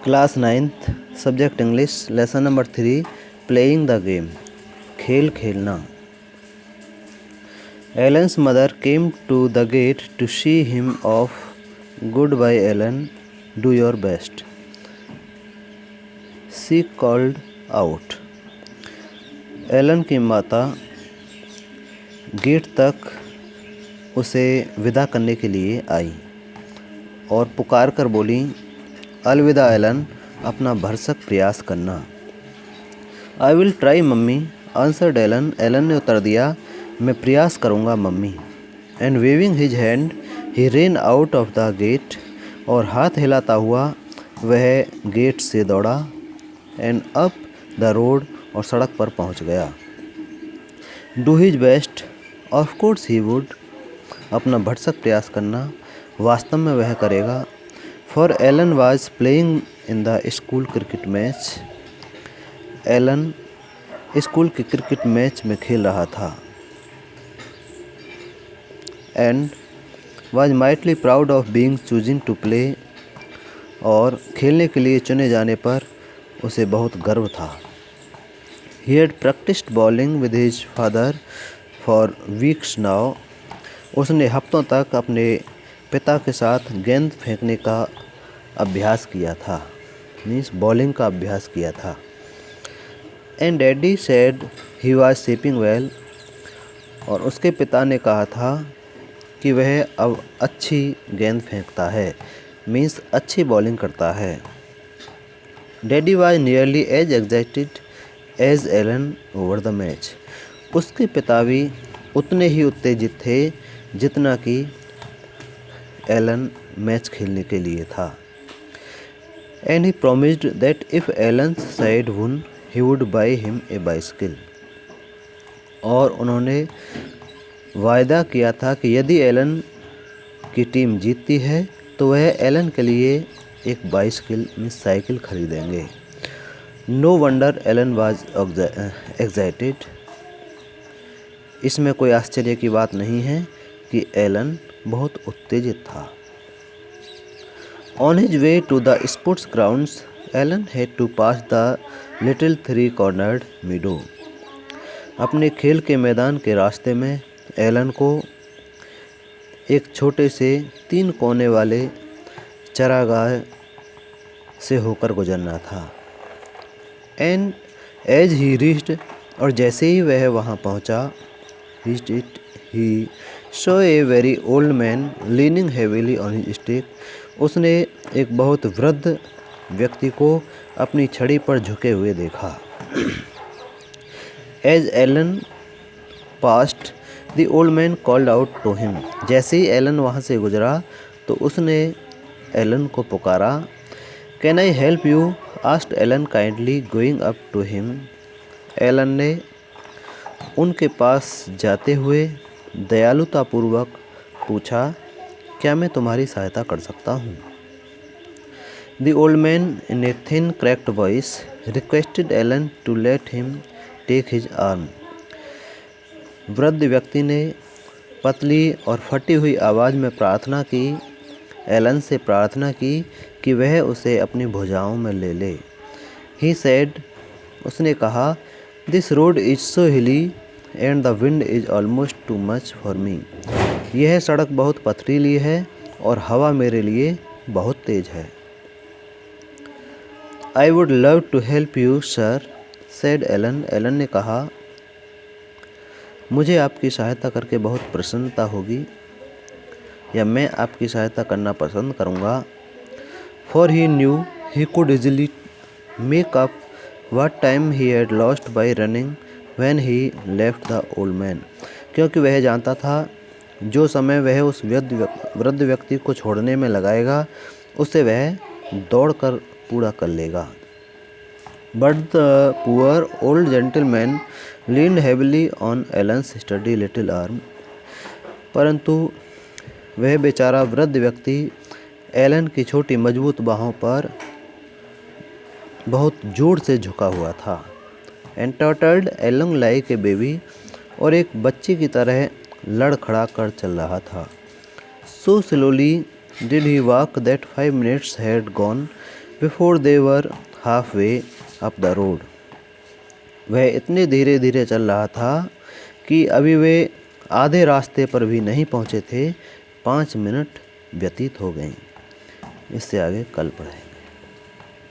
Class 9th subject English lesson number 3 playing the game खेल खेलना। Alan's mother came to the gate to see him off. Good bye Alan, do your best, she called out. Alan की माता gate तक उसे विदा करने के लिए आई और पुकार कर बोली, अलविदा एलन, अपना भरसक प्रयास करना। I will try mummy, answered Alan. Alan ने उत्तर दिया, मैं प्रयास करूँगा मम्मी। And waving his hand he ran out of the gate, और हाथ हिलाता हुआ वह गेट से दौड़ा। एंड अप द रोड, और सड़क पर पहुँच गया। Do his best, of course he would, अपना भरसक प्रयास करना, वास्तव में वह करेगा। For Alan was playing in the school cricket match, Alan school के क्रिकेट मैच में खेल रहा था। And was mightily proud of being choosing to play, और खेलने के लिए चुने जाने पर उसे बहुत गर्व था। He had practised bowling with his father for weeks now, उसने हफ्तों तक अपने पिता के साथ गेंद फेंकने का अभ्यास किया था, मीन्स बॉलिंग का अभ्यास किया था। And daddy said he was sleeping well, और उसके पिता ने कहा था कि वह अब अच्छी गेंद फेंकता है, मीन्स अच्छी बॉलिंग करता है। Daddy was nearly as excited as Alan over the match, उसके पिता भी उतने ही उत्तेजित थे जितना कि एलन मैच खेलने के लिए था। And he promised that if Allen's side won he would buy him a bicycle, और उन्होंने वायदा किया था कि यदि एलन की टीम जीतती है तो वह एलन के लिए एक बाइसिकल मीन्स साइकिल खरीदेंगे। No wonder Alan was excited, इसमें कोई आश्चर्य की बात नहीं है कि एलन बहुत उत्तेजित था। On his way to the sports grounds, Alan had to pass the little three-cornered meadow. अपने खेल के मैदान के रास्ते में एलन को एक छोटे से 3 कोने वाले चरागाह से होकर गुजरना था। एंड एज ही रीच्ड, और जैसे ही वह वहाँ पहुँचा, reached it, he saw a very old man leaning heavily on his stick, उसने एक बहुत वृद्ध व्यक्ति को अपनी छड़ी पर झुके हुए देखा। As Alan passed the old man called out to him, जैसे ही एलन वहाँ से गुजरा तो उसने एलन को पुकारा। Can I help you, asked Alan kindly going up to him, Alan ने उनके पास जाते हुए दयालुतापूर्वक पूछा, क्या मैं तुम्हारी सहायता कर सकता हूँ। The old man in a thin cracked voice requested Alan to let him take his arm, वृद्ध व्यक्ति ने पतली और फटी हुई आवाज़ में प्रार्थना की, एलन से प्रार्थना की कि वह उसे अपनी भुजाओं में ले ले। ही सेड, उसने कहा, दिस रोड इज सो हिली and the wind is almost too much for me, यह सड़क बहुत पथरीली है और हवा मेरे लिए बहुत तेज है। I would love to help you sir, said Alan, Alan ने कहा, मुझे आपकी सहायता करके बहुत प्रसन्नता होगी, या मैं आपकी सहायता करना पसंद करूँगा। For he new he could easily make up what time he had lost by running when he left the old man, क्योंकि वह जानता था जो समय वह उस वृद्ध व्यक्ति को छोड़ने में लगाएगा उसे वह दौड़कर पूरा कर लेगा। But the poor old gentleman leaned heavily on Allen's study little arm, परंतु वह बेचारा वृद्ध व्यक्ति एलन की छोटी मजबूत बाहों पर बहुत जोर से झुका हुआ था। And tottered along like a baby, और एक बच्चे की तरह लड़खड़ा कर चल रहा था। So slowly did he walk that 5 minutes had gone before they were half way up the road. वह इतने धीरे धीरे चल रहा था कि अभी वे आधे रास्ते पर भी नहीं पहुँचे थे। 5 मिनट व्यतीत हो गए। इससे आगे कल पढ़ेंगे।